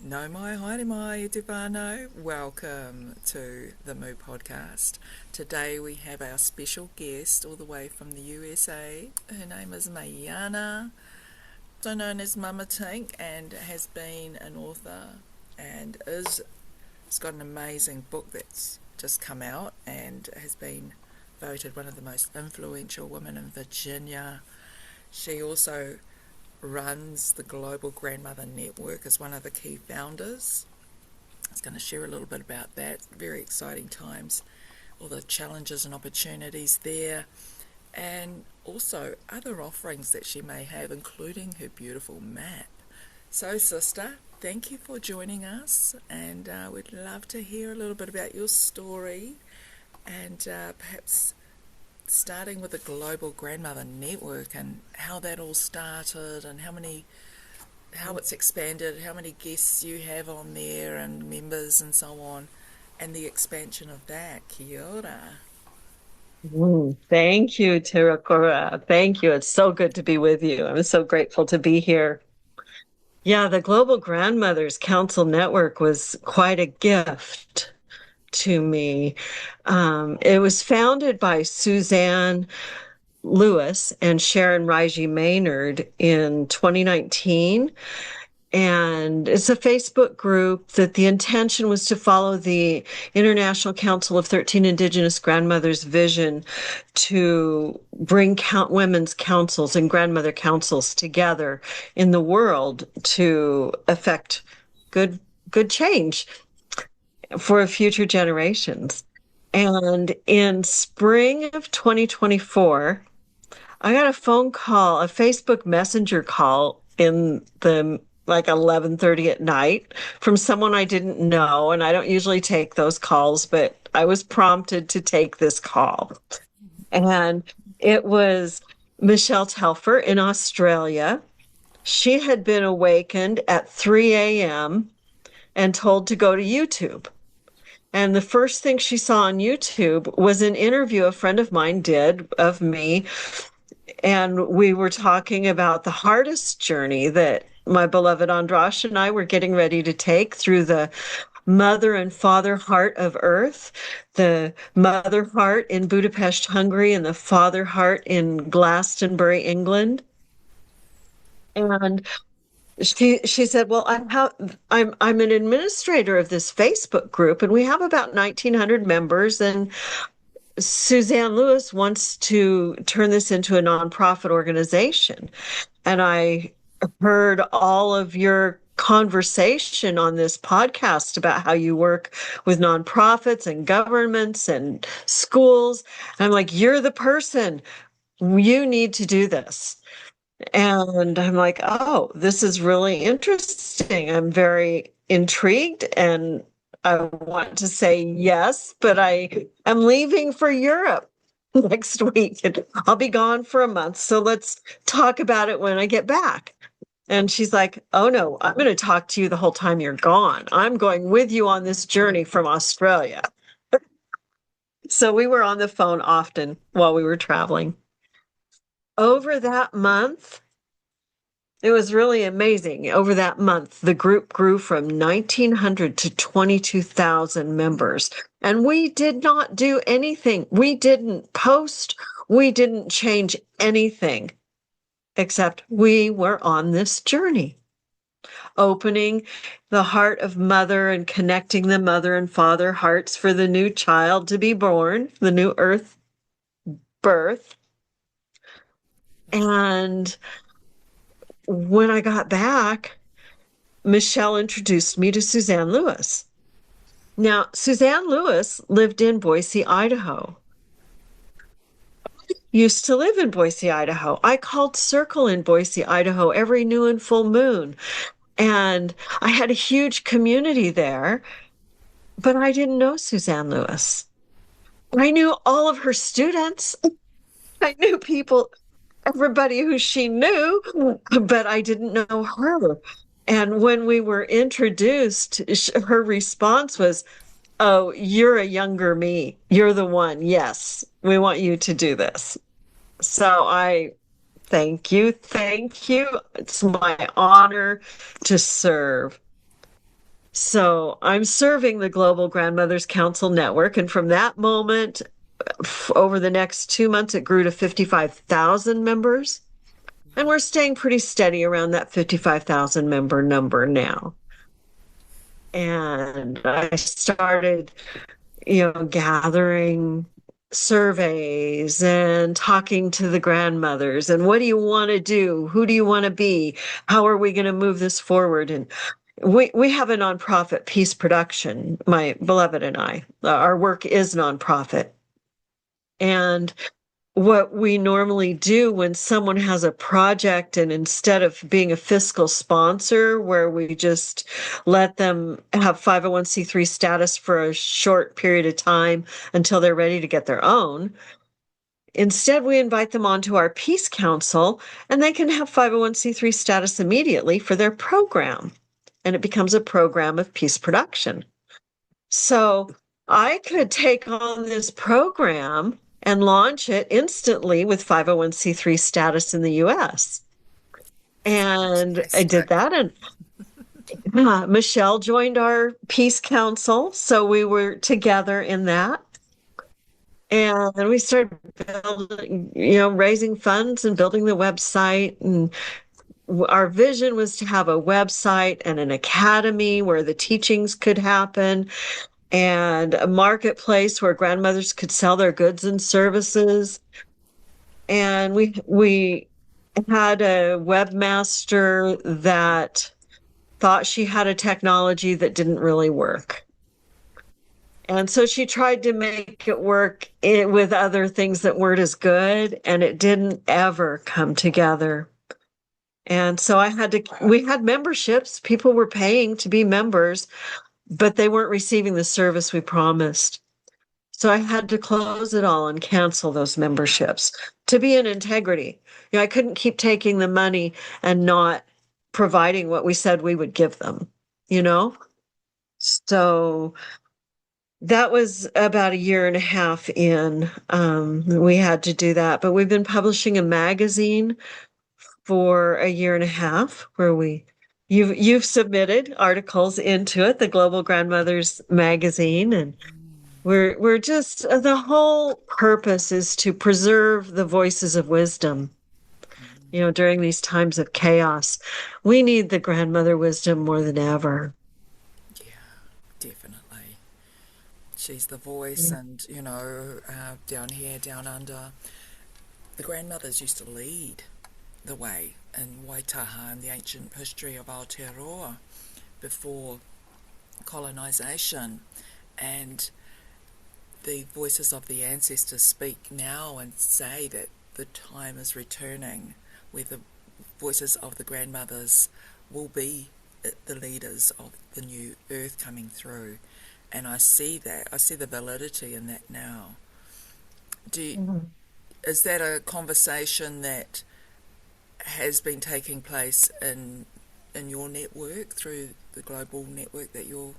No mai, haere mai, e te whānau. Welcome to the Moo Podcast. Today we have our special guest all the way from the USA. Her name is Mayana, also known as Mama Tink, and has been an author and has got an amazing book that's just come out and has been voted one of the most influential women in Virginia. She also runs the Global Grandmother Network as one of the key founders. I was going to share a little bit about that. Very exciting times, all the challenges and opportunities there, and also other offerings that she may have, including her beautiful map. So, sister, thank you for joining us, and we'd love to hear a little bit about your story and perhaps starting with the Global Grandmother Network and how that all started and how it's expanded, how many guests you have on there and members and so on, and the expansion of that. Kia ora. Thank you, Tirakora. Thank you. It's so good to be with you. I'm so grateful to be here. Yeah, the Global Grandmothers Council Network was quite a gift to me. It was founded by Suzanne Lewis and Sharon Raji Maynard in 2019. And it's a Facebook group that the intention was to follow the International Council of 13 Indigenous Grandmothers vision to bring women's councils and grandmother councils together in the world to affect good good change for future generations. And in spring of 2024, I got a phone call, a Facebook Messenger call in the like 11:30 at night from someone I didn't know, and I don't usually take those calls, but I was prompted to take this call. And it was Michelle Telfer in Australia. She had been awakened at 3 a.m. and told to go to YouTube. And the first thing she saw on YouTube was an interview a friend of mine did of me, and we were talking about the hardest journey that my beloved Andrash and I were getting ready to take through the mother and father heart of Earth, the mother heart in Budapest, Hungary, and the father heart in Glastonbury, England. And she said, "Well, I'm an administrator of this Facebook group, and we have about 1,900 members, and Suzanne Lewis wants to turn this into a nonprofit organization." And I heard all of your conversation on this podcast about how you work with nonprofits and governments and schools. And I'm like, you're the person. You need to do this. And I'm like, oh, this is really interesting. I'm very intrigued and I want to say yes, but I am leaving for Europe next week and I'll be gone for a month. So let's talk about it when I get back. And she's like, oh no, I'm going to talk to you the whole time you're gone. I'm going with you on this journey from Australia. So we were on the phone often while we were traveling. Over that month, it was really amazing. Over that month, the group grew from 1,900 to 22,000 members. And we did not do anything. We didn't post. We didn't change anything, except we were on this journey, opening the heart of mother and connecting the mother and father hearts for the new child to be born, the new earth birth. And when I got back, Michelle introduced me to Suzanne Lewis. Now, Suzanne Lewis lived in Boise, Idaho. Used to live in Boise, Idaho. I called Circle in Boise, Idaho every new and full moon. And I had a huge community there, but I didn't know Suzanne Lewis. I knew all of her students. I knew people, everybody who she knew, but I didn't know her. And when we were introduced, her response was, oh, you're a younger me. You're the one. Yes, we want you to do this. So I thank you. Thank you. It's my honor to serve. So I'm serving the Global Grandmothers Council Network. And from that moment, over the next 2 months, it grew to 55,000 members. And we're staying pretty steady around that 55,000 member number now. And I started, gathering surveys and talking to the grandmothers and what do you want to do? Who do you want to be? How are we going to move this forward? And we have a nonprofit peace production, my beloved and I. Our work is nonprofit. And what we normally do when someone has a project, and instead of being a fiscal sponsor where we just let them have 501c3 status for a short period of time until they're ready to get their own, instead we invite them onto our Peace Council and they can have 501c3 status immediately for their program. And it becomes a program of peace production. So I could take on this program and launch it instantly with 501c3 status in the US. And I did Fantastic. that. And Michelle joined our Peace Council. So we were together in that. And then we started building, raising funds and building the website. And our vision was to have a website and an academy where the teachings could happen and a marketplace where grandmothers could sell their goods and services. And we had a webmaster that thought she had a technology that didn't really work. And so she tried to make it work with other things that weren't as good, and it didn't ever come together. And so we had memberships. People were paying to be members, but they weren't receiving the service we promised. So I had to close it all and cancel those memberships to be in integrity. I couldn't keep taking the money and not providing what we said we would give them, you know? So that was about a year and a half in. We had to do that, but we've been publishing a magazine for a year and a half where you've submitted articles into it, the Global Grandmothers magazine, and we're just the whole purpose is to preserve the voices of wisdom. During these times of chaos, we need the grandmother wisdom more than ever. Yeah, definitely. She's the voice, Yeah. and down here, down under, the grandmothers used to lead the way in Waitaha and the ancient history of Aotearoa before colonisation. And the voices of the ancestors speak now and say that the time is returning where the voices of the grandmothers will be the leaders of the new earth coming through. And I see that. I see the validity in that now. Do Mhm. Is that a conversation that has been taking place in your network through the global network that you're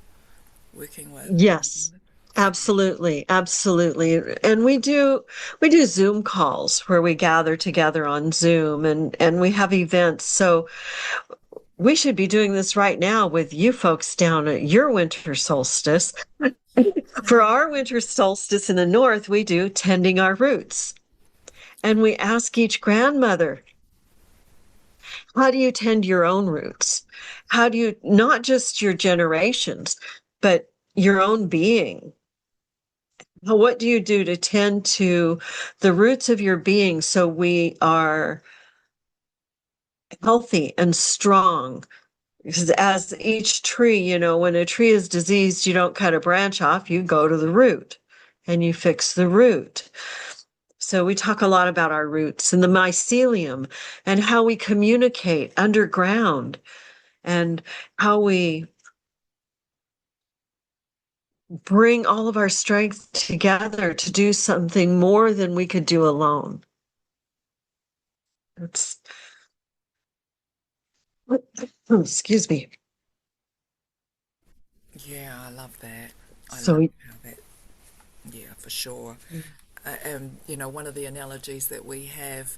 working with? Yes, absolutely, absolutely. And we do Zoom calls where we gather together on Zoom and we have events. So we should be doing this right now with you folks down at your winter solstice. For our winter solstice in the north, we do tending our roots. And we ask each grandmother, how do you tend your own roots? How do you, not just your generations, but your own being? What do you do to tend to the roots of your being so we are healthy and strong? Because as each tree, when a tree is diseased, you don't cut a branch off, you go to the root and you fix the root. So we talk a lot about our roots and the mycelium and how we communicate underground and how we bring all of our strength together to do something more than we could do alone. It's, excuse me. Yeah, I love that. I love So, how that, yeah, for sure. One of the analogies that we have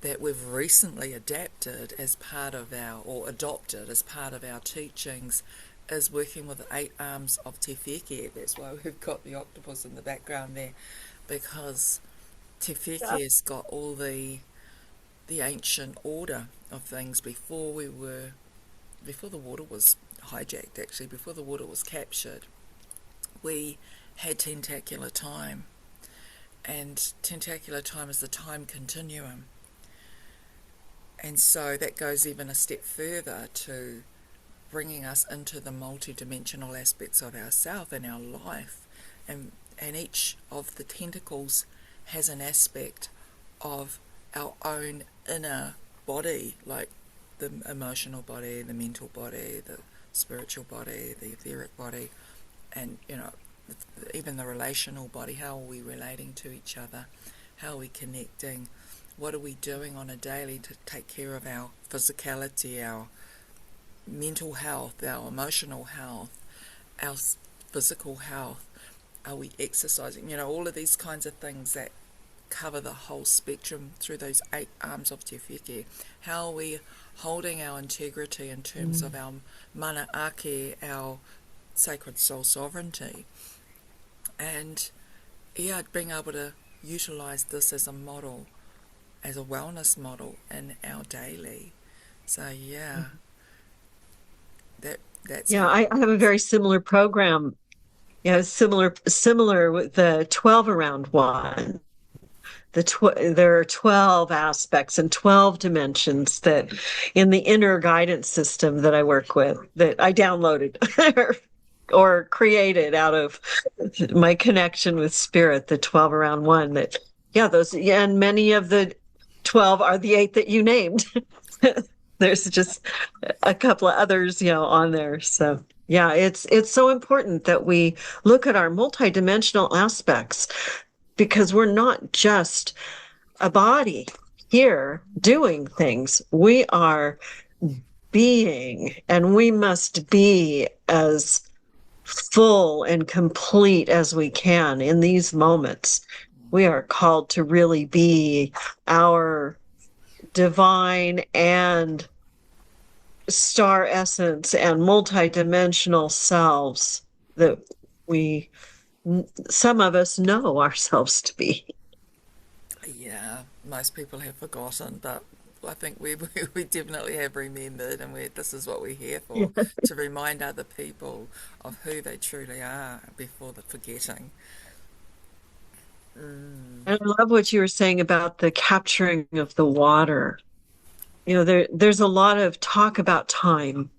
that we've recently adapted as part of our, or adopted as part of our teachings is working with the 8 arms of Te Wheke. That's why we've got the octopus in the background there, because Te Yeah. Wheke's got all the ancient order of things before the water was hijacked, actually, before the water was captured. We had tentacular time, and tentacular time is the time continuum. And so that goes even a step further to bringing us into the multidimensional aspects of ourself and our life. And each of the tentacles has an aspect of our own inner body, like the emotional body, the mental body, the spiritual body, the etheric body, and even the relational body. How are we relating to each other? How are we connecting? What are we doing on a daily to take care of our physicality, our mental health, our emotional health, our physical health? Are we exercising? All of these kinds of things that cover the whole spectrum through those 8 arms of Te Wheke. How are we holding our integrity in terms of our mana ake, our sacred soul sovereignty? And yeah, being able to utilize this as a model, as a wellness model in our daily. So yeah, that's Yeah, how. I have a very similar program. Yeah, similar with the 12 around one. There are 12 aspects and 12 dimensions that in the inner guidance system that I work with that I downloaded or created out of my connection with spirit, the 12 around one that, yeah, those, yeah, and many of the 12 are the 8 that you named. There's just a couple of others, on there. So yeah, it's so important that we look at our multidimensional aspects because we're not just a body here doing things. We are being, and we must be as full and complete as we can in these moments. We are called to really be our divine and star essence and multidimensional selves that we, some of us know ourselves to be. Yeah, most people have forgotten, but I think we definitely have remembered, and this is what we're here for, Yeah. to remind other people of who they truly are before the forgetting. Mm. And I love what you were saying about the capturing of the water. There's a lot of talk about time,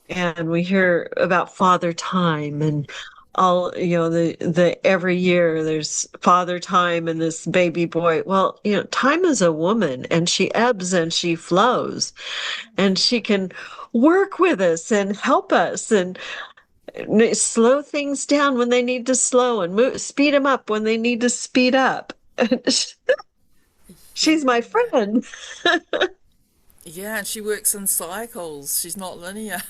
and we hear about Father Time and all, the every year there's Father Time and this baby boy. Well, time is a woman and she ebbs and she flows and she can work with us and help us and slow things down when they need to slow and speed them up when they need to speed up. She's my Yeah. friend. Yeah, and she works in cycles. She's not linear.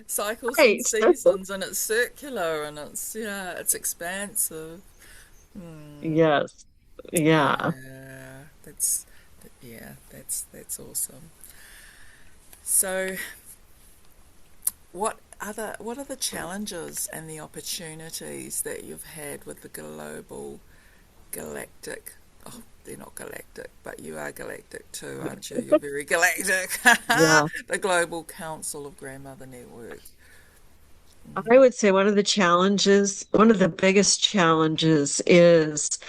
Cycles and Right. seasons, and it's circular, and it's expansive. Mm. Yes. Yeah. Yeah, that's awesome. So, what are the challenges and the opportunities that you've had with the global galactic? Oh, they're not galactic, but you are galactic too, aren't you? You're very galactic. Yeah. The Global Council of Grandmother Network. I would say one of the biggest challenges is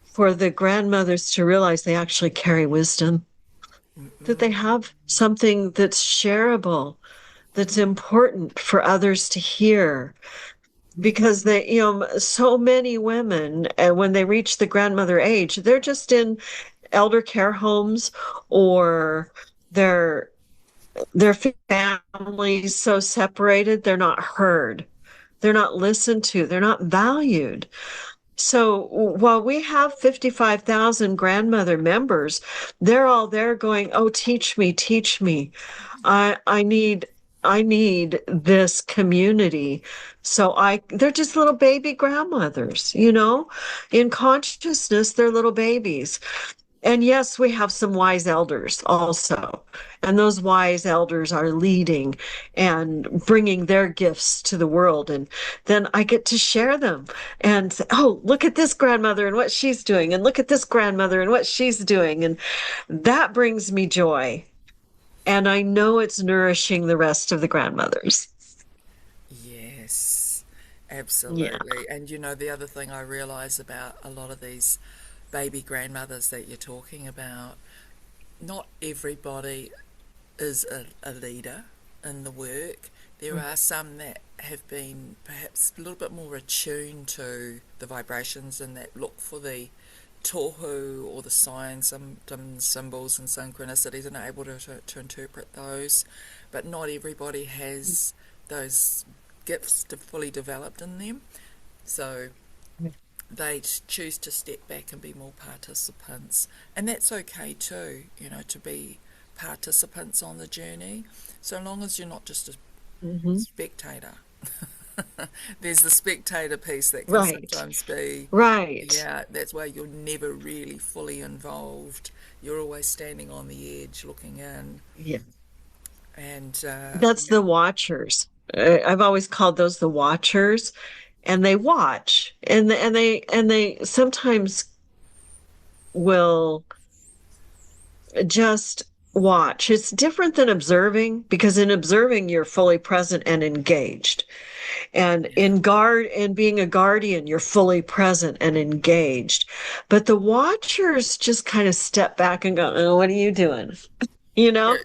for the grandmothers to realize they actually carry wisdom, that they Mm-mm. have something that's shareable, that's important for others to hear. Because so many women, when they reach the grandmother age, they're just in elder care homes or they're their families so separated, they're not heard, they're not listened to, they're not valued. So while we have 55,000 grandmother members, they're all there going, "Oh, teach me, teach me. I need this community." So they're just little baby grandmothers, in consciousness, they're little babies. And yes, we have some wise elders also. And those wise elders are leading and bringing their gifts to the world. And then I get to share them and say, oh, look at this grandmother and what she's doing. And look at this grandmother and what she's doing. And that brings me joy. And I know it's nourishing the rest of the grandmothers. Yes, Yeah. absolutely. And you know, the other thing I realize about a lot of these baby grandmothers that you're talking about, not everybody is a leader in the work. There are some that have been perhaps a little bit more attuned to the vibrations and that look for the tohu or the signs, some symbols and synchronicities, and are able to interpret those. But not everybody has those gifts fully developed in them. So they choose to step back and be more participants. And that's okay too, you know, to be participants on the journey, so long as you're not just a Hmm. spectator. There's the spectator piece that can Right. sometimes be, Right. yeah, that's why you're never really fully involved. You're always standing on the edge looking in. Yeah. And That's the watchers. I've always called those the watchers, and they watch, and they sometimes will just watch. It's different than observing because in observing you're fully present and engaged. And yeah, in guard and being a guardian, you're fully present and engaged. But the watchers just kind of step back and go, oh, what are you doing? You know?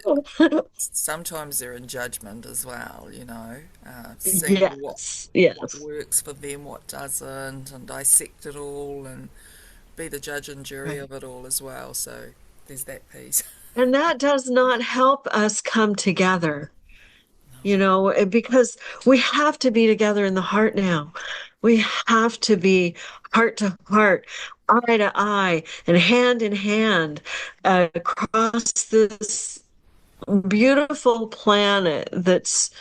sometimes they're in judgment as well, you know, seeing Yes, what yes. works for them, what doesn't, and dissect it all and be the judge and jury Right. of it all as well. So there's that piece. And that does not help us come together, because we have to be together in the heart now. We have to be heart to heart, eye to eye, and hand in hand across this beautiful planet that's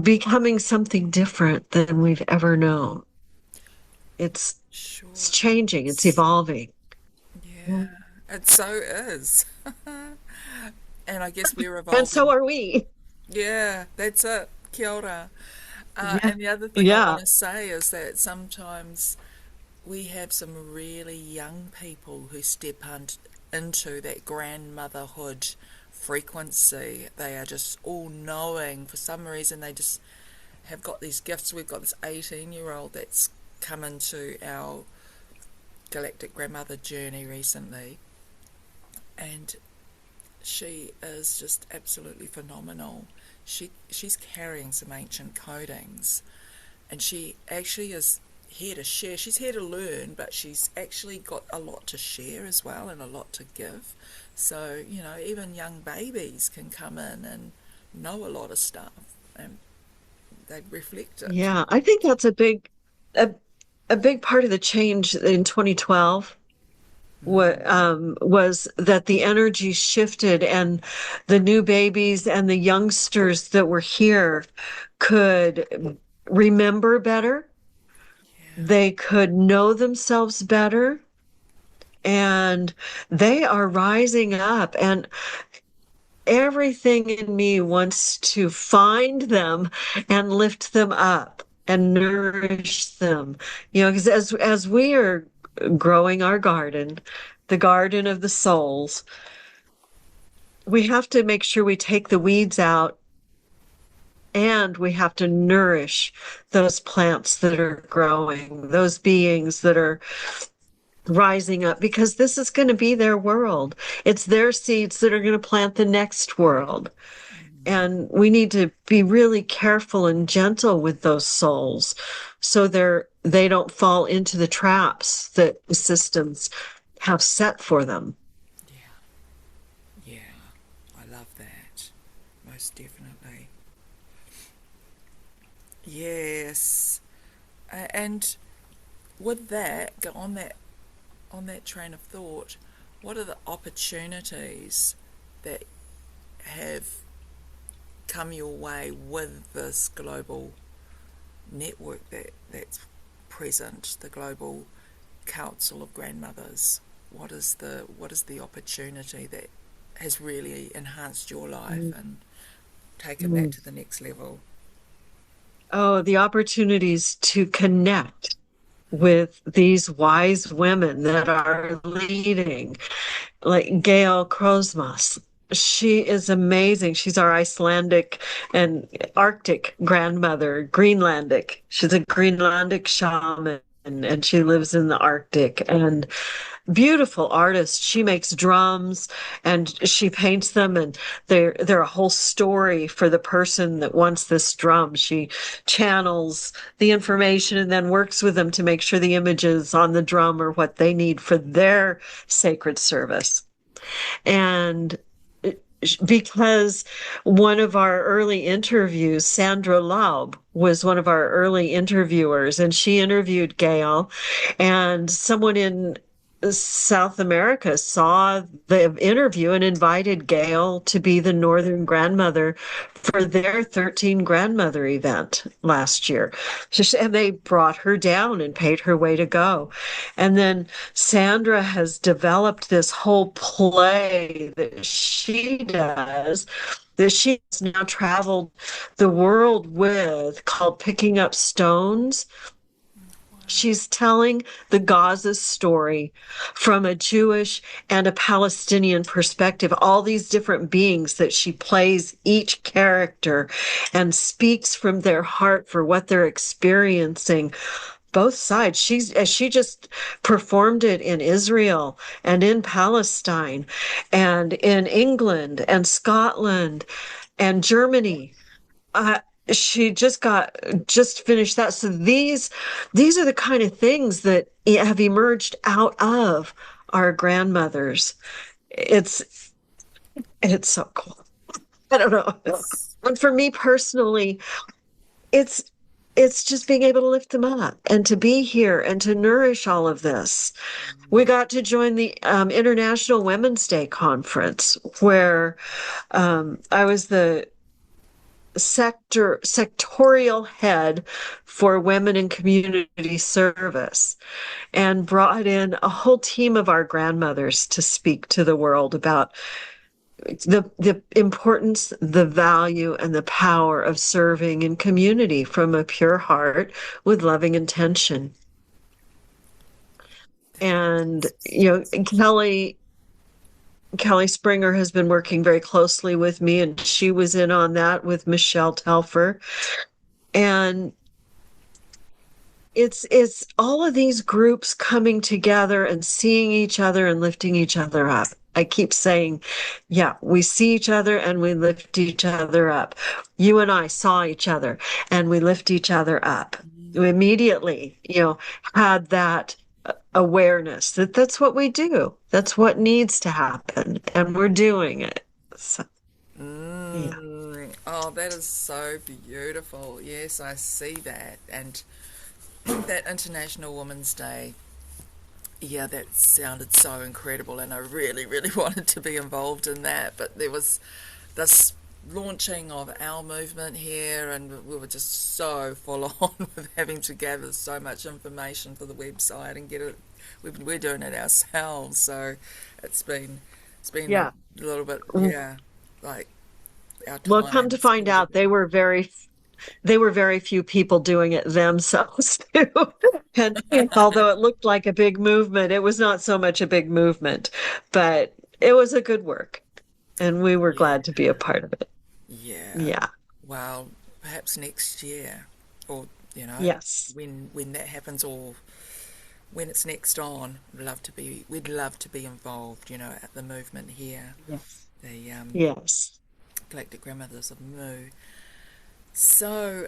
becoming something different than we've ever known. It's it's Sure changing, it's is. evolving. Yeah, it so is. And I guess we're And so evolving. are we. Yeah, that's it. Kia ora. Yeah. And the other thing I want Yeah. to say is that sometimes we have some really young people who into that grandmotherhood frequency. They are just all knowing. For some reason, they just have got these gifts. We've got this 18-year-old that's come into our galactic grandmother journey recently, and she is just absolutely phenomenal. She's carrying some ancient codings, and she actually is here to share. She's here to learn, but she's actually got a lot to share as well and a lot to give. So, you know, even young babies can come in and know a lot of stuff, and they reflect it. Yeah. I think that's a, a big part of the change in 2012 was that the energy shifted and the new babies and the youngsters that were here could remember better. Yeah, They could know themselves better, and they are rising up. And everything in me wants to find them and lift them up and nourish them. Because as we are growing our garden, the garden of the souls, we have to make sure we take the weeds out and we have to nourish those plants that are growing, those beings that are rising up, because this is going to be their world. It's their seeds that are going to plant the next world. And we need to be really careful and gentle with those souls so they don't fall into the traps that the systems have set for them. yeah, yeah. I love that. Most definitely. Yes. And with that, go on that train of thought, what are the opportunities that have come your way with this global network that's present, the global council of grandmothers? what is the opportunity that has really enhanced your life Mm, and taken that mm. to the next level? Oh, the opportunities to connect with these wise women that are leading, like Gail Krosmas. She is amazing. She's our Icelandic and Arctic grandmother, Greenlandic. She's a Greenlandic shaman and she lives in the Arctic and beautiful artist. She makes drums and she paints them and they're a whole story for the person that wants this drum. She channels the information and then works with them to make sure the images on the drum are what they need for their sacred service. And because one of our early interviews, Sandra Laub, was one of our early interviewers, and she interviewed Gail, and someone in South America saw the interview and invited Gail to be the Northern grandmother for their 13 grandmother event last year. And they brought her down and paid her way to go. And then Sandra has developed this whole play that she does that she has now traveled the world with called Picking Up Stones. She's telling the Gaza story from a Jewish and a Palestinian perspective, all these different beings that she plays each character and speaks from their heart for what they're experiencing both sides. She just performed it in Israel and in Palestine and in England and Scotland and Germany. Uh, she just finished that. So these are the kind of things that have emerged out of our grandmothers. It's it's so cool. I don't know. And for me personally, it's it's just being able to lift them up and to be here and to nourish all of this. We got to join the International Women's Day conference where I was the sectorial head for women in community service and brought in a whole team of our grandmothers to speak to the world about the importance, the value, and the power of serving in community from a pure heart with loving intention. And That's Kelly Springer has been working very closely with me, and she was in on that with Michelle Telfer. And it's all of these groups coming together and seeing each other and lifting each other up. I keep saying, yeah, we see each other and we lift each other up. You and I saw each other and we lift each other up. We immediately, had that awareness that that's what we do. That's what needs to happen, and we're doing it. So, yeah. Oh, that is so beautiful. Yes, I see that. And that International Women's Day, yeah, that sounded so incredible, and I really, really wanted to be involved in that. But there was this launching of our movement here, and we were just so full on with having to gather so much information for the website and get it. We're doing it ourselves, so it's been it's been Yeah. a little bit, yeah, like our Well, come time to has find pulled out, away. they were very few people doing it themselves too. And although it looked like a big movement, it was not so much a big movement, but it was a good work, and we were Yeah, glad to be a part of it. yeah. Yeah. Well, perhaps next year, or you know, Yes. when that happens, or when it's next on, we'd love to be involved. At the movement here, Yes. the Yes. Galactic Grandmothers of Mu. So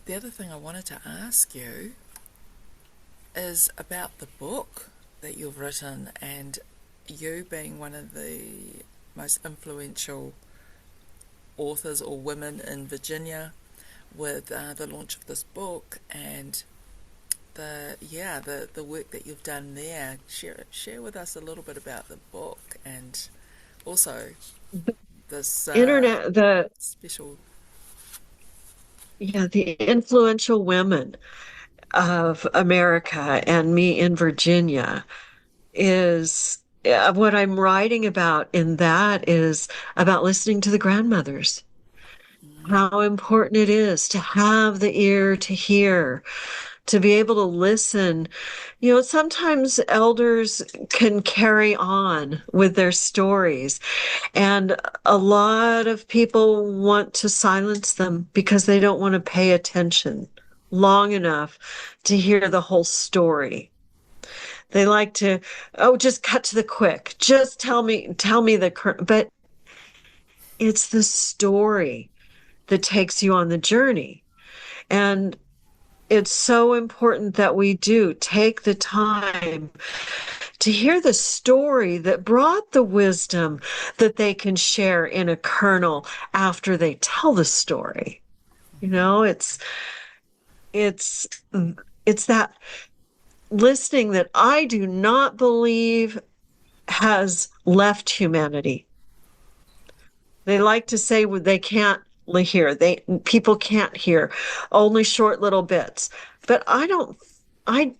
the other thing I wanted to ask you is about the book that you've written, and you being one of the most influential authors or women in Virginia with the launch of this book and the work that you've done there. Share with us a little bit about the book and also The this internet, special. the influential women of America and me in Virginia. is what I'm writing about in that is about listening to the grandmothers, how important it is to have the ear to hear, to be able to listen. You know, sometimes elders can carry on with their stories, and a lot of people want to silence them because they don't want to pay attention long enough to hear the whole story. They like to, oh, just cut to the quick. Just tell me the current, but it's the story that takes you on the journey. And it's so important that we do take the time to hear the story that brought the wisdom that they can share in a kernel after they tell the story. You know, it's it's that listening that I do not believe has left humanity. They like to say they can't hear. People can't hear only short little bits. But I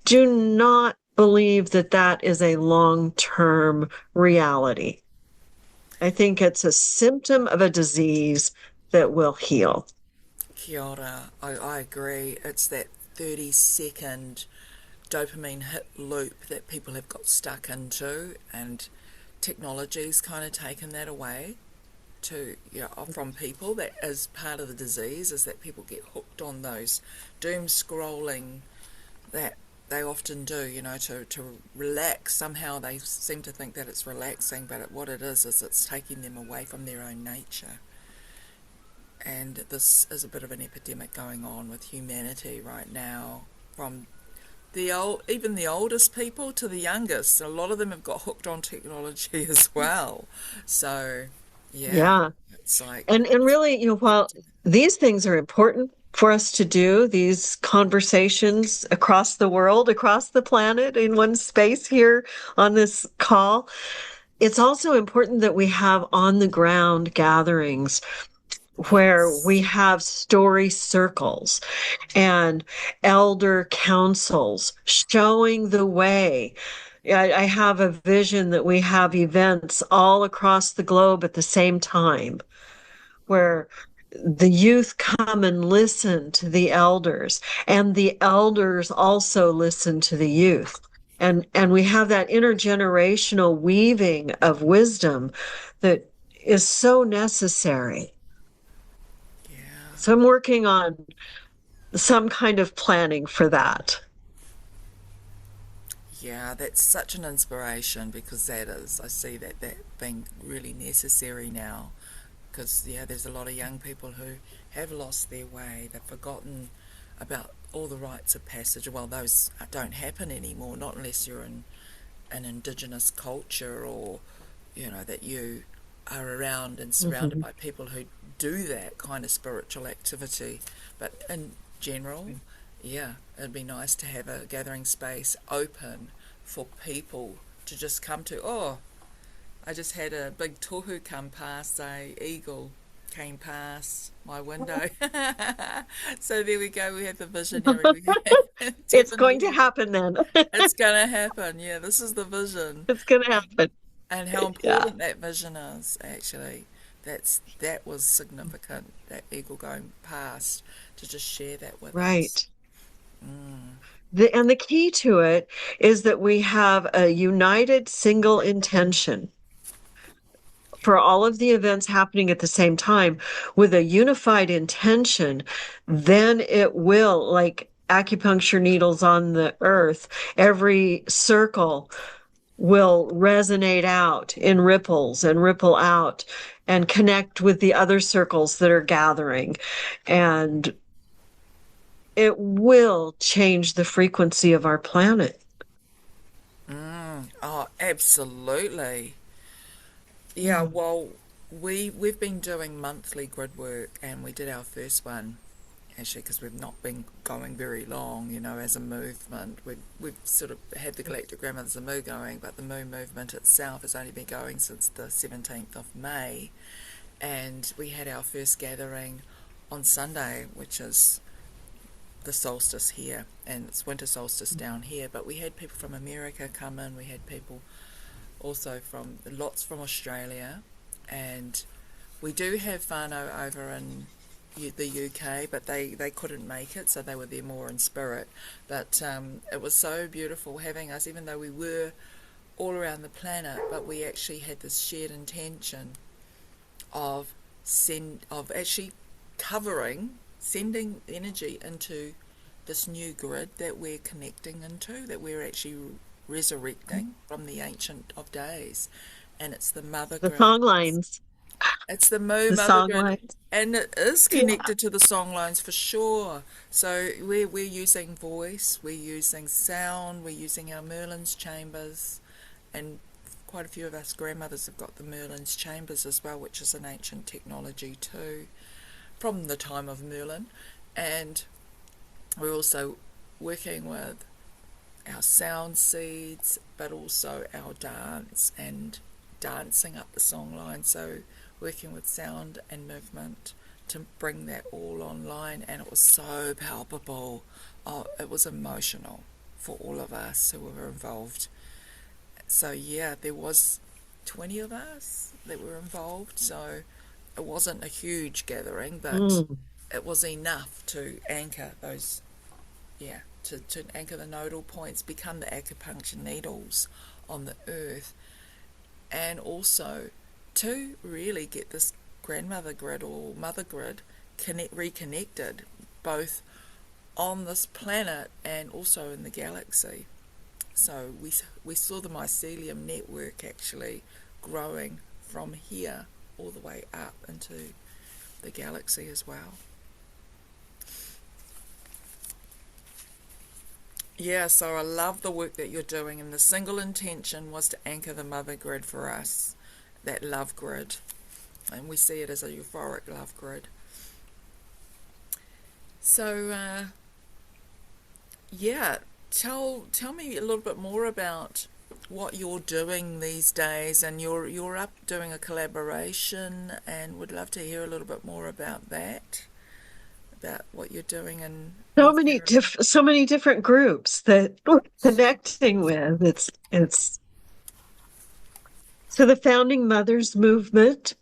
do not believe that that is a long-term reality. I think it's a symptom of a disease that will heal. Kia ora. I agree. It's that 30-second dopamine hit loop that people have got stuck into, and technology's kind of taken that away to, you know, from people. That is part of the disease, is that people get hooked on those doom scrolling that they often do, you know, to relax. Somehow they seem to think that it's relaxing, but what it is it's taking them away from their own nature. And this is a bit of an epidemic going on with humanity right now, from even the oldest people to the youngest. A lot of them have got hooked on technology as well. So, yeah, Yeah. it's like And really, you know, while these things are important for us to do, these conversations across the world, across the planet, in one space here on this call, it's also important that we have on the ground gatherings where we yes, have story circles and elder councils showing the way. I have a vision that we have events all across the globe at the same time where the youth come and listen to the elders, and the elders also listen to the youth. And we have that intergenerational weaving of wisdom that is so necessary. yeah. So I'm working on some kind of planning for that. Yeah, that's such an inspiration, because I see that being really necessary now. Because, yeah, there's a lot of young people who have lost their way. They've forgotten about all the rites of passage. Well, those don't happen anymore, not unless you're in an indigenous culture, or, you know, that you are around and surrounded Mhm. by people who do that kind of spiritual activity. But in general, yeah, it'd be nice to have a gathering space open for people to just come to. Oh, I just had a big tohu come past, a eagle came past my window. So there we go, we have the visionary. We have It's going to definitely, happen then. it's gonna happen. Yeah, this is the vision. It's going to And, happen. and how Yeah, important that vision is, actually. That was significant, that eagle going past, to just share that with us. right. And the key to it is that we have a united single intention for all of the events happening at the same time with a unified intention. Then it will, like acupuncture needles on the earth, every circle will resonate out in ripples and ripple out and connect with the other circles that are gathering. And it will change the frequency of our planet. Oh, absolutely. Yeah, Mm. well, we've been doing monthly grid work, and we did our first one, actually, because we've not been going very long, you know, as a movement. We've sort of had the Galactic Grandmothers of Mu going, but the Mu movement itself has only been going since the 17th of May. And we had our first gathering on Sunday, which is the solstice here, and it's winter solstice down here. But we had people from America come in. We had people also from lots from Australia, and we do have whānau over in the UK, but they couldn't make it, so they were there more in spirit. But it was so beautiful having us, even though we were all around the planet, but we actually had this shared intention of actually sending energy into this new grid that we're connecting into, that we're actually resurrecting from the ancient of days, and it's the mother The grid. song lines, It's the Moo the mother song grid, lines. and it is Yeah. connected to the song lines for sure. So we're using voice, we're using sound, we're using our Merlin's chambers, and quite a few of us grandmothers have got the Merlin's chambers as well, which is an ancient technology too, from the time of Merlin. And we're also working with our sound seeds, but also our dance and dancing up the song line. So working with sound and movement to bring that all online, and it was so palpable. Oh, it was emotional for all of us who were involved. So yeah, there was 20 of us that were involved, so it wasn't a huge gathering, but Mm. it was enough to anchor those, yeah, to anchor the nodal points, become the acupuncture needles on the earth, and also to really get this grandmother grid or mother grid reconnected, both on this planet and also in the galaxy. So we saw the mycelium network actually growing from here all the way up into the galaxy as well. Yeah, so I love the work that you're doing, and the single intention was to anchor the mother grid for us, that love grid, and we see it as a euphoric love grid. So yeah, tell me a little bit more about what you're doing these days, and you're up doing a collaboration, and would love to hear a little bit more about that, about what you're doing in So North many Carolina. so many different groups that we're connecting with. It's so the Founding Mothers movement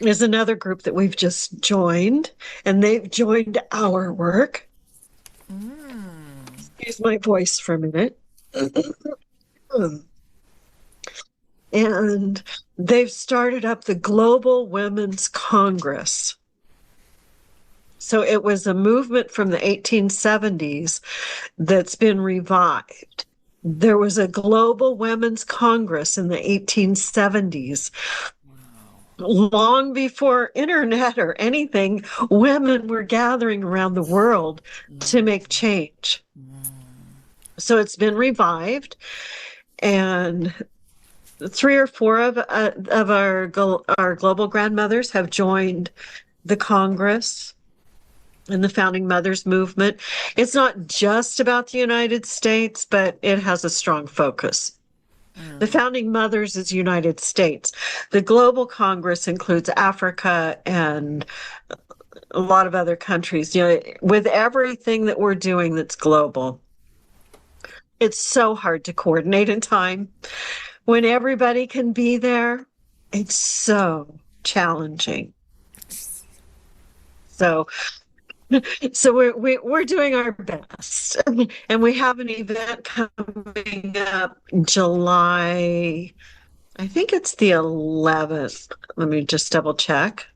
is another group that we've just joined, and they've joined our work. Mm. Excuse my voice for a minute. And they've started up the Global Women's Congress. So it was a movement from the 1870s that's been revived. There was a Global Women's Congress in the 1870s. Wow. Long before internet or anything, women were gathering around the world to Mm. make change. Mm. So it's been revived, and three or four of our global grandmothers have joined the Congress and the Founding Mothers movement. It's not just about the United States, but it has a strong focus. The Mm. Founding Mothers is United States. The Global Congress includes Africa and a lot of other countries. You know, with everything that we're doing that's global, it's so hard to coordinate in time. When everybody can be there, it's so challenging. So so we're doing our best. And we have an event coming up July, I think it's the 11th. Let me just double check.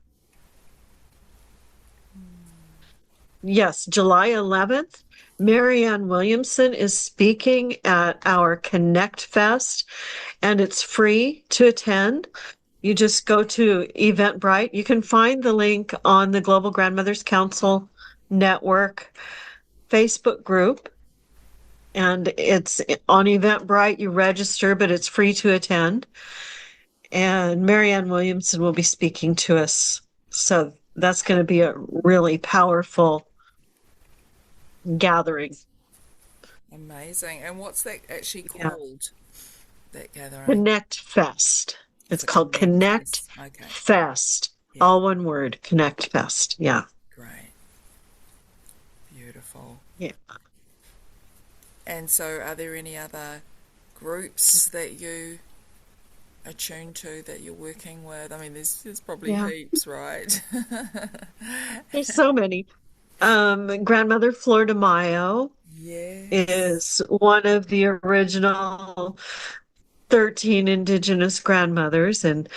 Yes, July 11th. Marianne Williamson is speaking at our Connect Fest, and it's free to attend. You just go to Eventbrite. You can find the link on the Global Grandmothers Council Network Facebook group, and it's on Eventbrite. You register, but it's free to attend. And Marianne Williamson will be speaking to us. So that's going to be a really powerful gathering. Amazing. And what's that actually Yeah. called, that gathering? Connect Fest. It's It's a called Connect Connect Fest. Okay. Fest. Yeah. All one word, Connect Fest. Yeah. Great. Yeah. And so, are there any other groups that you are tuned to that you're working with? I mean, there's probably Yeah. heaps, right? There's so many. Grandmother Flor de Mayo Yes. is one of the original 13 indigenous grandmothers, and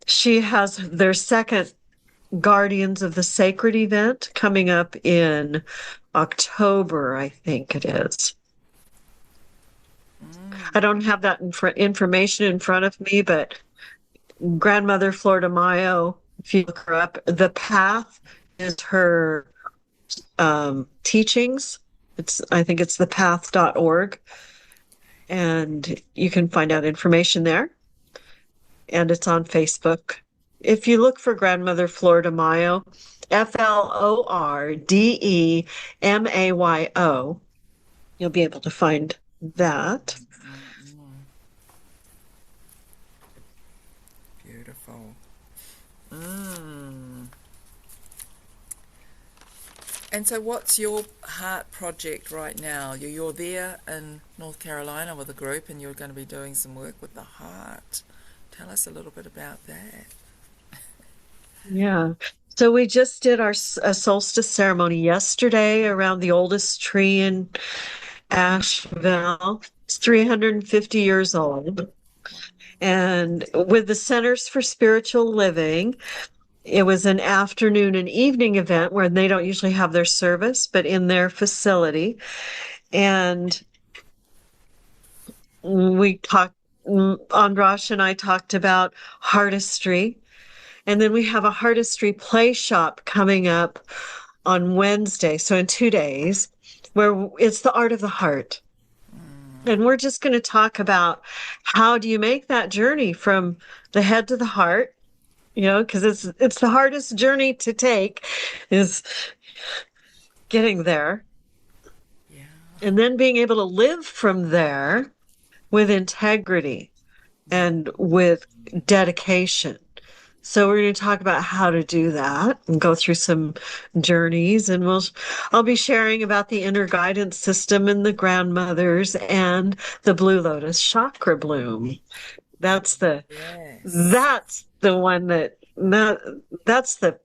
she has their second Guardians of the Sacred event coming up in October, I think it is. I don't have that information in front of me, but Grandmother Flor de Mayo, if you look her up, The Path is her teachings. I think it's thepath.org, and you can find out information there. And it's on Facebook. If you look for Grandmother Flor de Mayo, FLORDEMAYO, you'll be able to find that. Beautiful. Mm. And so, what's your heart project right now? You're there in North Carolina with a group, and you're going to be doing some work with the heart. Tell us a little bit about that. Yeah. So we just did our a solstice ceremony yesterday around the oldest tree in Asheville. It's 350 years old. And with the Centers for Spiritual Living, it was an afternoon and evening event where they don't usually have their service, but in their facility. And we talked, Andrash and I talked about artistry. And then we have a artistry play shop coming up on Wednesday, so in 2 days, where it's the art of the heart. And we're just going to talk about how do you make that journey from the head to the heart, because it's the hardest journey to take is getting there, Yeah. and then being able to live from there with integrity and with dedication. So we're going to talk about how to do that and go through some journeys, and I'll be sharing about the inner guidance system and the grandmothers and the Blue Lotus chakra bloom. That's the Yes. that's the one that's the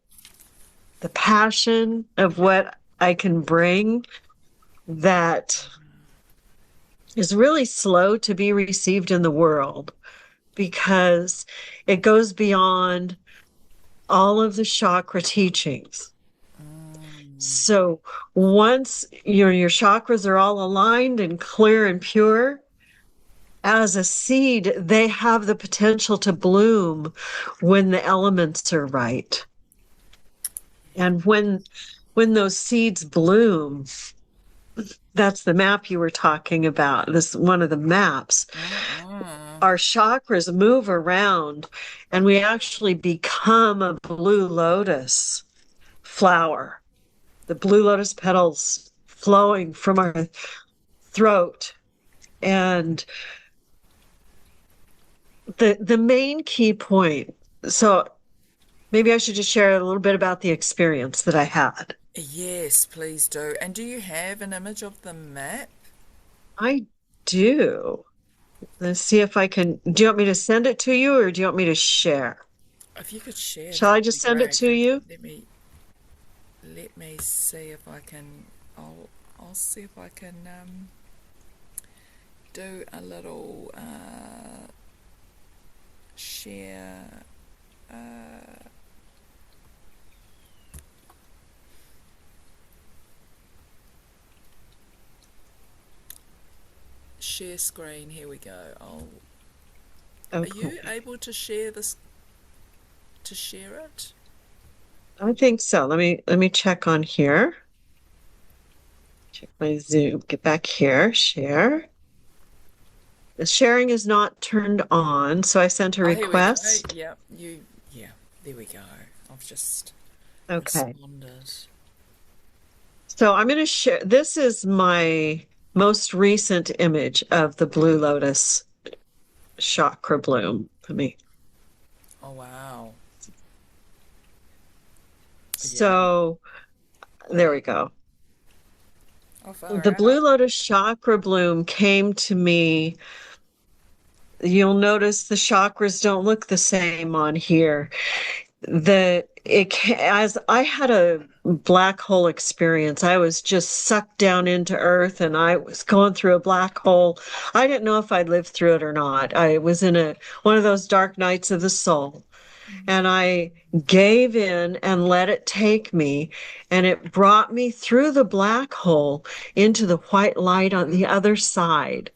passion of what I can bring that is really slow to be received in the world because it goes beyond all of the chakra teachings. So once your chakras are all aligned and clear and pure, as a seed, they have the potential to bloom when the elements are right. And when those seeds bloom, that's the map you were talking about. This one of the maps. Mm-mm. Our chakras move around and we actually become a blue lotus flower. The blue lotus petals flowing from our throat. And the main key point. So maybe I should just share a little bit about the experience that I had. Yes, please do. And do you have an image of the map? I do. Let's see if I can. Do you want me to send it to you or do you want me to share? If you could share, Shall that I would be just send it great. to you? Let me see if I can. I'll see if I can do a little share. Share screen. Here we go. Oh, Are you cool. able to share this? To share it? I think so. Let me check on here. Check my Zoom. Get back here. Share. The sharing is not turned on, so I sent a Oh, here we go. request. Yeah, you. Yeah, there we go. I've just Okay. responded. So I'm going to share. This is my most recent image of the Blue Lotus chakra bloom. Let me. Oh wow. Yeah. So there we go. Oh, far The out. Blue Lotus chakra bloom came to me. You'll notice the chakras don't look the same on here. As I had a black hole experience, I was just sucked down into earth and I was going through a black hole. I didn't know if I'd live through it or not. I was in a one of those dark nights of the soul. And I gave in and let it take me, and it brought me through the black hole into the white light on the other side.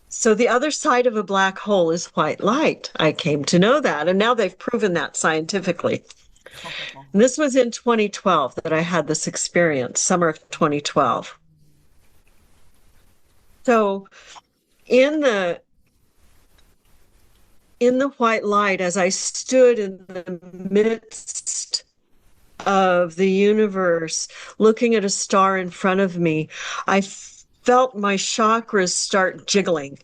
So the other side of a black hole is white light. I came to know that, and now they've proven that scientifically. And this was in 2012 that I had this experience, summer of 2012. So in the in the white light, as I stood in the midst of the universe, looking at a star in front of me, I felt my chakras start jiggling.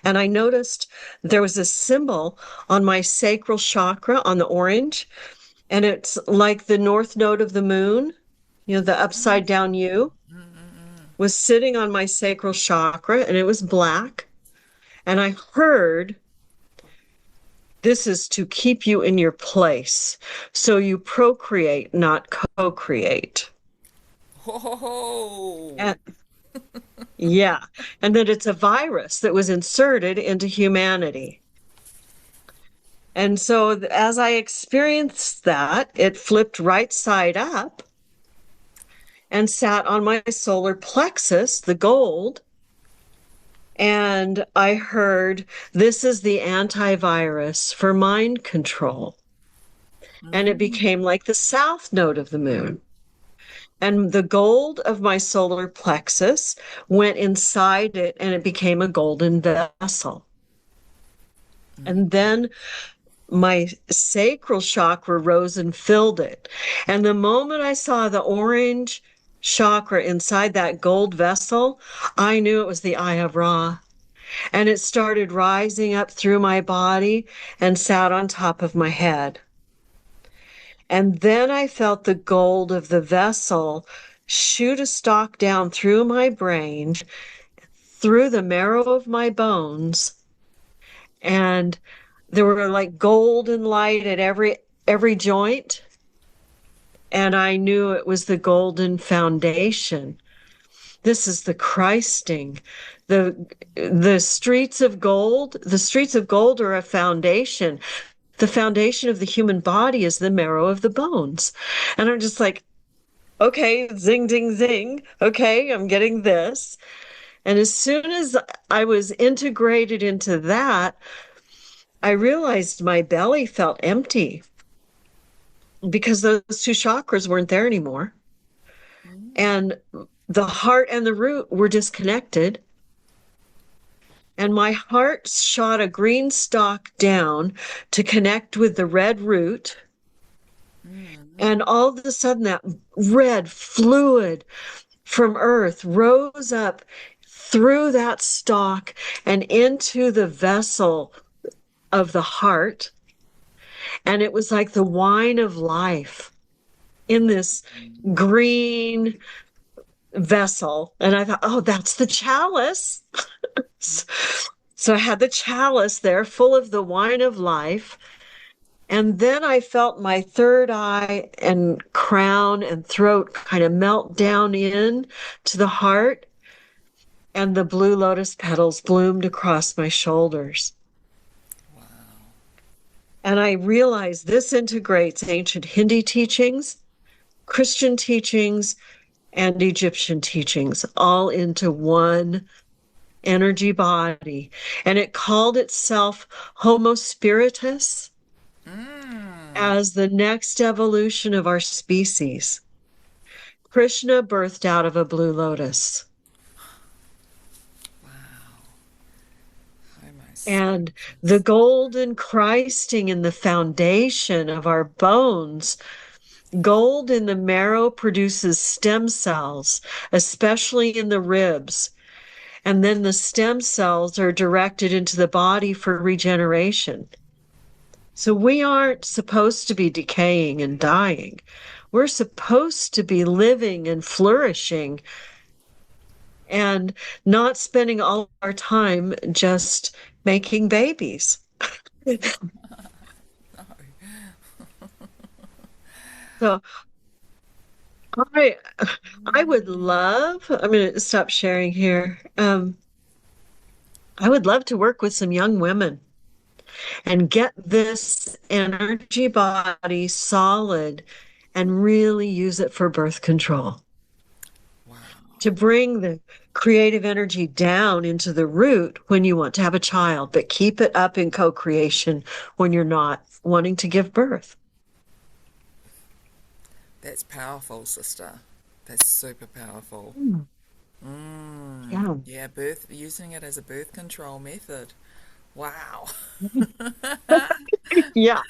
And I noticed there was a symbol on my sacral chakra on the orange, and it's like the north node of the moon, the upside down U was sitting on my sacral chakra, and it was black. And I heard, this is to keep you in your place. So you procreate, not co create. Ho, ho, ho. And yeah, and that it's a virus that was inserted into humanity. And so as I experienced that, it flipped right side up and sat on my solar plexus, the gold. And I heard, this is the antivirus for mind control. And it became like the south node of the moon. And the gold of my solar plexus went inside it and it became a golden vessel. And then my sacral chakra rose and filled it. And the moment I saw the orange chakra inside that gold vessel, I knew it was the Eye of Ra. And it started rising up through my body and sat on top of my head. And then I felt the gold of the vessel shoot a stalk down through my brain, through the marrow of my bones, and there were like golden light at every joint, and I knew it was the golden foundation. This is the Christing. The streets of gold, the streets of gold are a foundation. The foundation of the human body is the marrow of the bones. And I'm just like, okay, zing, ding, zing. Okay, I'm getting this. And as soon as I was integrated into that, I realized my belly felt empty because those two chakras weren't there anymore. And the heart and the root were disconnected. And my heart shot a green stalk down to connect with the red root. And all of a sudden, that red fluid from earth rose up through that stalk and into the vessel of the heart. And it was like the wine of life in this green vessel. And I thought, oh, that's the chalice. So I had the chalice there full of the wine of life. And then I felt my third eye and crown and throat kind of melt down in to the heart. And the blue lotus petals bloomed across my shoulders. And I realized this integrates ancient Hindi teachings, Christian teachings, and Egyptian teachings all into one energy body. And it called itself Homo Spiritus as the next evolution of our species. Krishna birthed out of a blue lotus. Homo And the spiritus. golden Christing in the foundation of our bones. Gold in the marrow produces stem cells, especially in the ribs. And then the stem cells are directed into the body for regeneration. So we aren't supposed to be decaying and dying. We're supposed to be living and flourishing and not spending all our time just making babies. So I I would love, I'm going to stop sharing here. I would love to work with some young women and get this energy body solid and really use it for birth control Wow. to bring the creative energy down into the root when you want to have a child, but keep it up in co-creation when you're not wanting to give birth. That's powerful, sister. That's super powerful. Mm, Mm, yeah. yeah, birth using it as a birth control method. Wow. Yeah.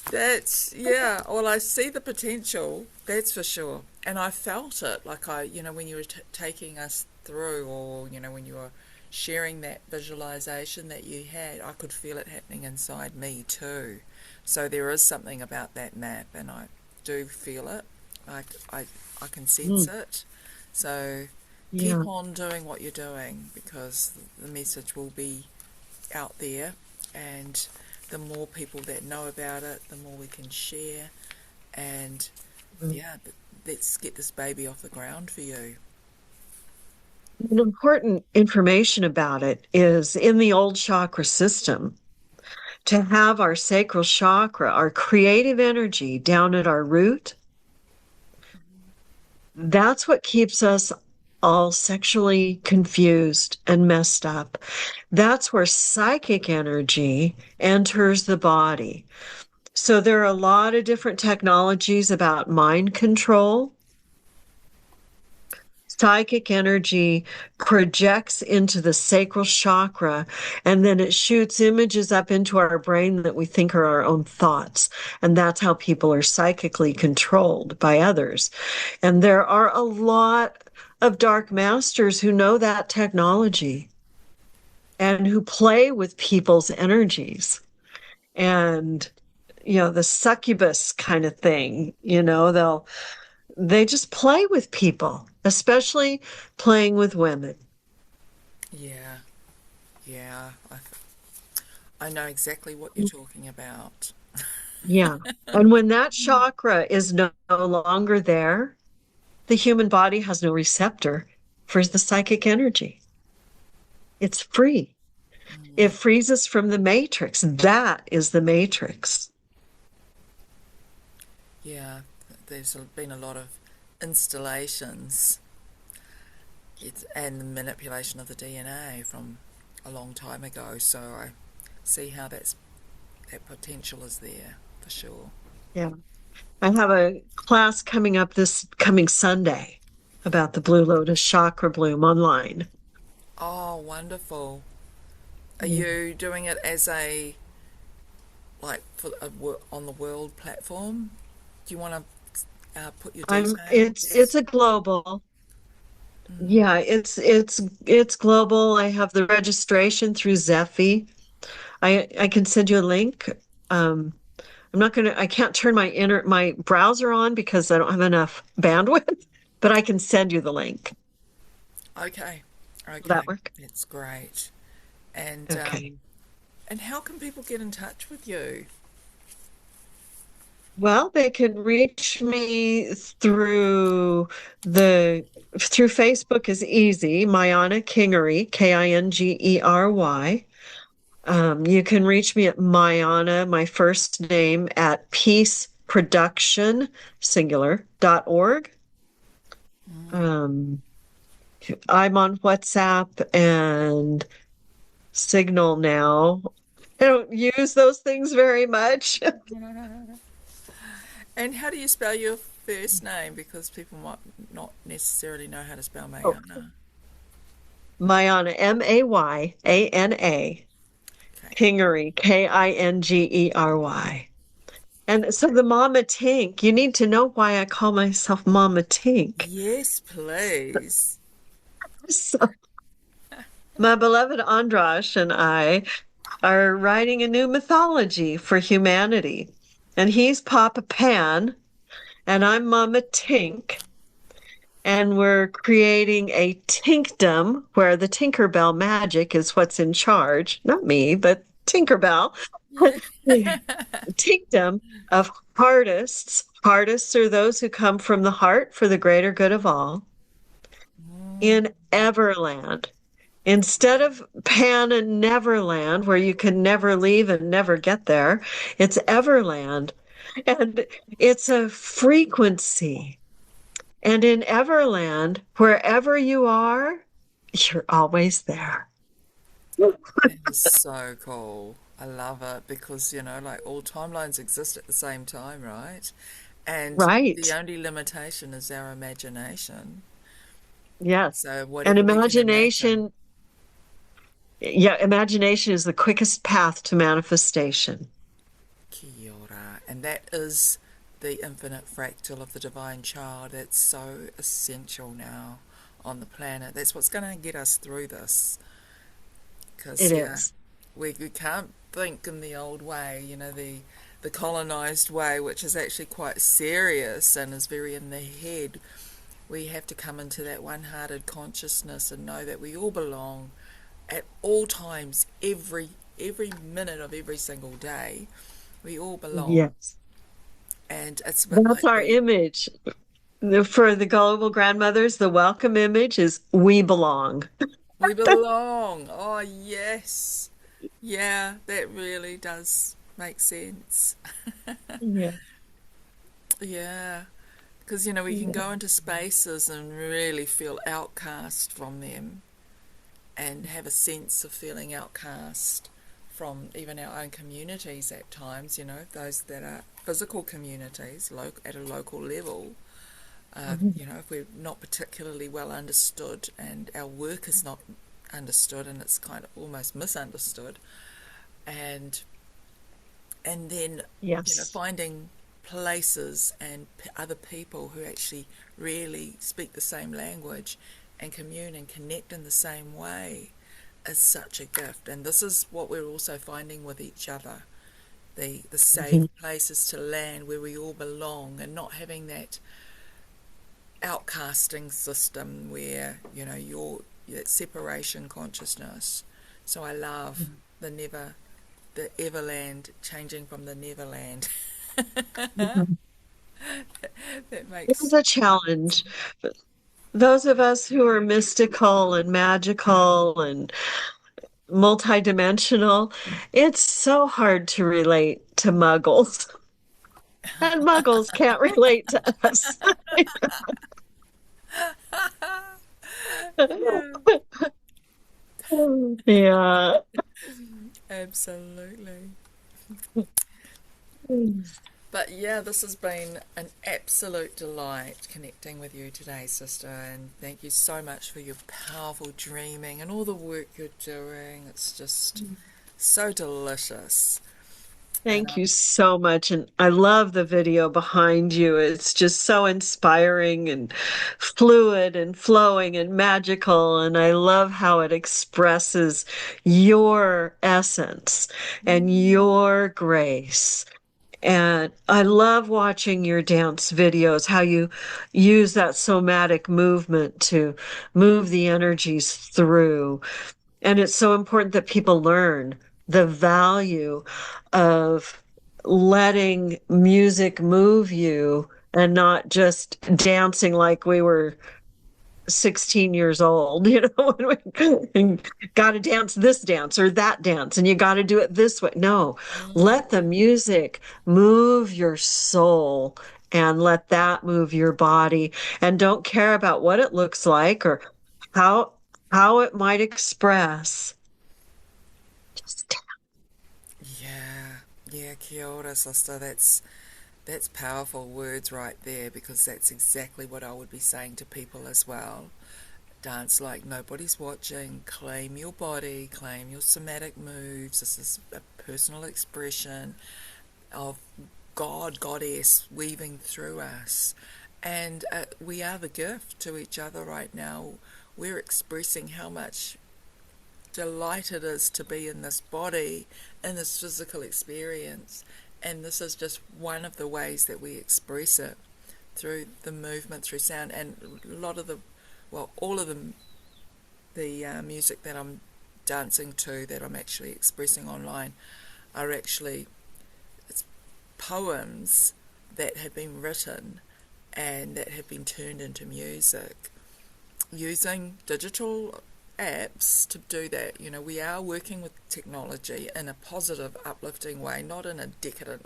That's, yeah, well, I see the potential, that's for sure. And I felt it, like when you were taking us through, or, when you were sharing that visualization that you had, I could feel it happening inside me too. So there is something about that map, and I do feel it. I, I, I can sense Mm, it. So keep yeah. on doing what you're doing, because the message will be out there, and the more people that know about it, the more we can share. And yeah, let's get this baby off the ground for you. An important information about it is in the old chakra system, to have our sacral chakra, our creative energy down at our root, that's what keeps us all sexually confused and messed up. That's where psychic energy enters the body. So there are a lot of different technologies about mind control. Psychic energy projects into the sacral chakra, and then it shoots images up into our brain that we think are our own thoughts. And that's how people are psychically controlled by others. And there are a lot of dark masters who know that technology and who play with people's energies. And the succubus kind of thing, they just play with people, especially playing with women. Yeah, yeah, I know exactly what you're talking about. Yeah. And when that chakra is no longer there, the human body has no receptor for the psychic energy. It's free. It frees us from the matrix. That is the matrix. Yeah, there's been a lot of installations, and the manipulation of the DNA from a long time ago. So I see how that potential is there for sure. Yeah. I have a class coming up this coming Sunday about the Blue Lotus chakra bloom online. Oh, wonderful! Are Yeah. you doing it as a like on the world platform? Do you want to put your It's details? a global. Yeah, it's global. I have the registration through Zephy. I can send you a link. Um, I can't turn my browser on because I don't have enough bandwidth, but I can send you the link. Okay, Will that okay, work? that's great. And Okay. and how can people get in touch with you? Well, they can reach me through Facebook is easy. Mayana Kingery, Kingery. You can reach me at Mayana, my first name, at peaceproduction, singular.org. Um, I'm on WhatsApp and Signal now. I don't use those things very much. And how do you spell your first name? Because people might not necessarily know how to spell Oh, Mayana. Mayana, Mayana, Okay. Kingery, Kingery. And so the Mama Tink, you need to know why I call myself Mama Tink. Yes, please. So my beloved Andrash and I are writing a new mythology for humanity. And he's Papa Pan, and I'm Mama Tink. And we're creating a tinkdom where the Tinkerbell magic is what's in charge. Not me, but Tinkerbell. Yeah. Tinkdom of heartists. Heartists are those who come from the heart for the greater good of all. In Everland. Instead of Pan and Neverland, where you can never leave and never get there, it's Everland. And it's a frequency. And in Everland, wherever you are, you're always there. That is so cool. I love it because, like all timelines exist at the same time, right? And the Right. only limitation is our imagination. Yes. So And whatever we can imagine. imagination, yeah, imagination is the quickest path to manifestation. Kia ora. And that is the infinite fractal of the divine child. It's so essential now on the planet. That's what's going to get us through this. It Because, yeah, is. we can't think in the old way, the colonized way, which is actually quite serious and is very in the head. We have to come into that one-hearted consciousness and know that we all belong at all times, every minute of every single day. We all belong, Yes. and it's a bit That's like our the image. For the global grandmothers, the welcome image is we belong. we belong. Oh yes, yeah, that really does make sense. Yeah. Yeah, because we can go into spaces and really feel outcast from them, and have a sense of feeling outcast from even our own communities at times, those that are physical communities at a local level. If we're not particularly well understood and our work is not understood and it's kind of almost misunderstood, and then Yes. finding places and other people who actually really speak the same language and commune and connect in the same way is such a gift. And this is what we're also finding with each other, the safe Mhm. places to land where we all belong, and not having that outcasting system where you're that separation consciousness. So I love the Everland changing from the Neverland. Mhm. That It was makes a challenge. Those of us who are mystical and magical and multidimensional, it's so hard to relate to muggles. And muggles can't relate to us. yeah, Yeah. absolutely. But yeah, this has been an absolute delight connecting with you today, sister, and thank you so much for your powerful dreaming and all the work you're doing. It's just so delicious. And Thank you so much. And I love the video behind you. It's just so inspiring and fluid and flowing and magical. And I love how it expresses your essence and your grace. And I love watching your dance videos, how you use that somatic movement to move the energies through. And it's so important that people learn the value of letting music move you and not just dancing like we were 16 years old, when we got to dance this dance or that dance and you got to do it this way. No, let the music move your soul and let that move your body and don't care about what it looks like or how how it might express. Just yeah, yeah, kia ora, sister. That's powerful words right there, because that's exactly what I would be saying to people as well. Dance like nobody's watching. Claim your body, claim your somatic moves. This is a personal expression of God, Goddess weaving through us. And we are the gift to each other right now. We're expressing how much delight it is to be in this body, in this physical experience. And this is just one of the ways that we express it. through the movement, through sound, and a lot of the, well, all of the music that I'm dancing to, that I'm actually expressing online, are actually, it's poems that have been written and that have been turned into music using digital apps to do that. You know, we are working with technology in a positive, uplifting way, not in a decadent,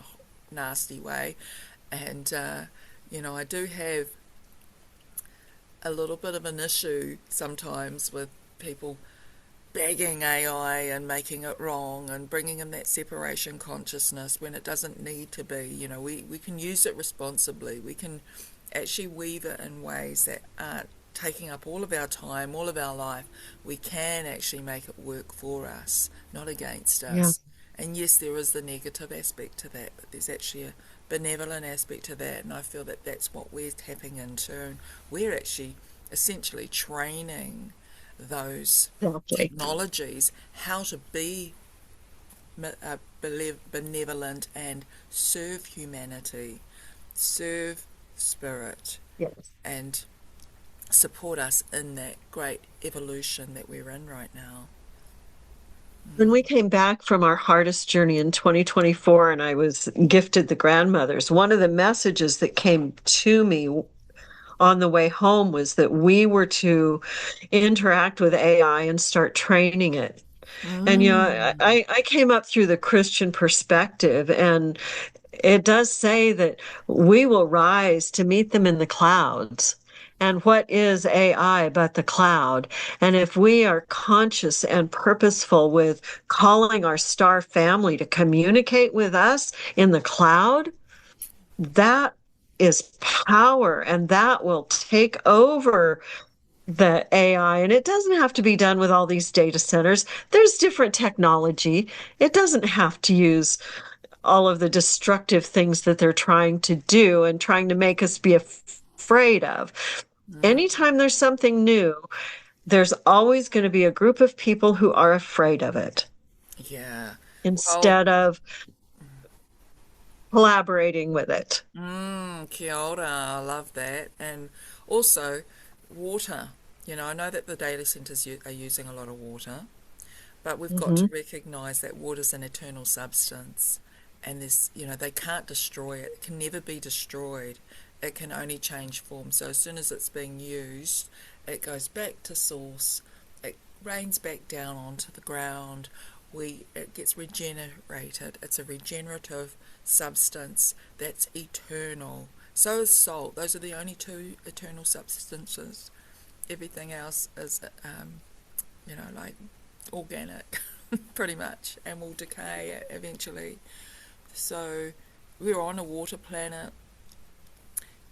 nasty way. And, you know, I do have a little bit of an issue sometimes with people bagging AI and making it wrong and bringing in that separation consciousness when it doesn't need to be. You know, we can use it responsibly. We can actually weave it in ways that aren't taking up all of our time, all of our life. We can actually make it work for us, not against Yeah, us. And yes, there is the negative aspect to that, but there's actually a benevolent aspect to that, and I feel that that's what we're tapping into. And we're actually essentially training those exactly. technologies how to be benevolent and serve humanity, serve spirit, Yes. and support us in that great evolution that we're in right now. When we came back from our hardest journey in 2024, and I was gifted the grandmothers, one of the messages that came to me on the way home was that we were to interact with AI and start training it. And, Mm. I came up through the Christian perspective, and it does say that we will rise to meet them in the clouds. And what is AI but the cloud? And if we are conscious and purposeful with calling our star family to communicate with us in the cloud, that is power, and that will take over the AI. And it doesn't have to be done with all these data centers. There's different technology. It doesn't have to use all of the destructive things that they're trying to do and trying to make us be afraid of. Anytime there's something new, there's always going to be a group of people who are afraid of it Yeah. Well, instead of collaborating with it. kia ora, I love that. And also, water. You know, I know that the data centres are using a lot of water, but we've got to Hmm. recognise that water's an eternal substance, and there's, you know, they can't destroy it. It can never be destroyed. It can only change form. So as soon as it's being used, it goes back to source. It rains back down onto the ground. It gets regenerated. It's a regenerative substance that's eternal. So is salt. Those are the only two eternal substances. Everything else is, you know, like organic, pretty much, and will decay eventually. So we're on a water planet,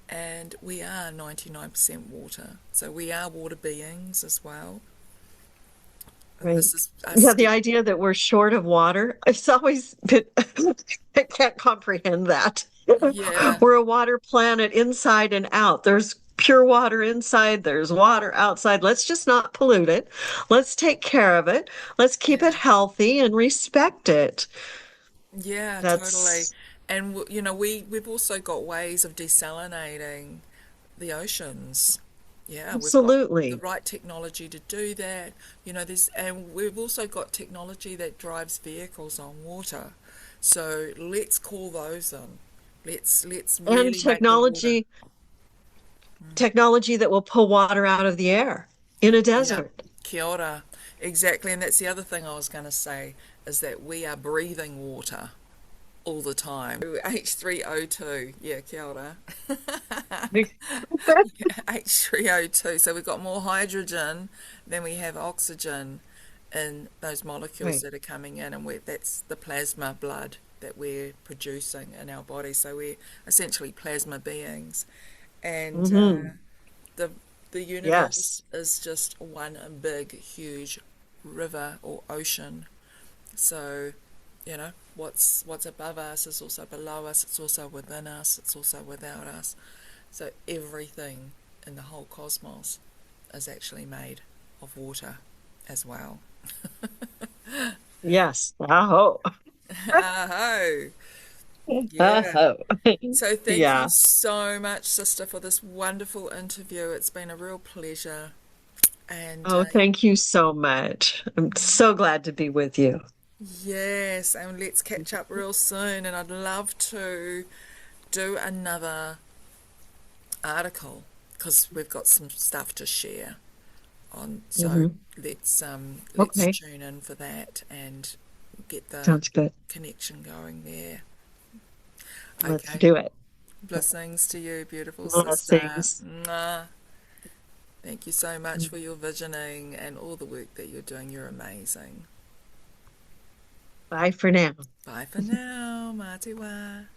and we are 99% water. So we are water beings as well. Right. This is Yeah, us. the idea that we're short of water, it's always been, I can't comprehend that. Yeah, We're a water planet inside and out. There's pure water inside, there's water outside. Let's just not pollute it. Let's take care of it. Let's keep it yeah, healthy and respect it. yeah, totally. That's And you know, we've also got ways of desalinating the oceans. Yeah, we've got the absolutely. right technology to do that. You know, and we've also got technology that drives vehicles on water. So let's call those in. Let's And really make the water. technology that will pull water out of the air in a Yeah, desert. kia ora. Exactly, and that's the other thing I was going to say is that we are breathing water all the time. H3O2. Yeah, kia ora. H3O2. So we've got more hydrogen than we have oxygen in those molecules Right. that are coming in, and that's the plasma blood that we're producing in our body. So we're essentially plasma beings, and Hmm. the the universe Yes. is just one big, huge river or ocean. So, you know, what's above us is also below us. It's also within us. It's also without us. So everything in the whole cosmos is actually made of water as well. Yes. Oh. Aho! Yeah. Oh, So thank you yeah. so much, sister, for this wonderful interview. It's been a real pleasure. And Oh, thank you so much. I'm so glad to be with you. yes, and let's catch up real soon. And I'd love to do another article because we've got some stuff to share on. So Hmm. let's Okay, tune in for that and get the sounds good. connection going there. Let's Okay. do it. Blessings to you, beautiful sister. Blessings. Mwah. Thank you so much for your visioning and all the work that you're doing. You're amazing. Bye for now. Bye for now, Mā te wā.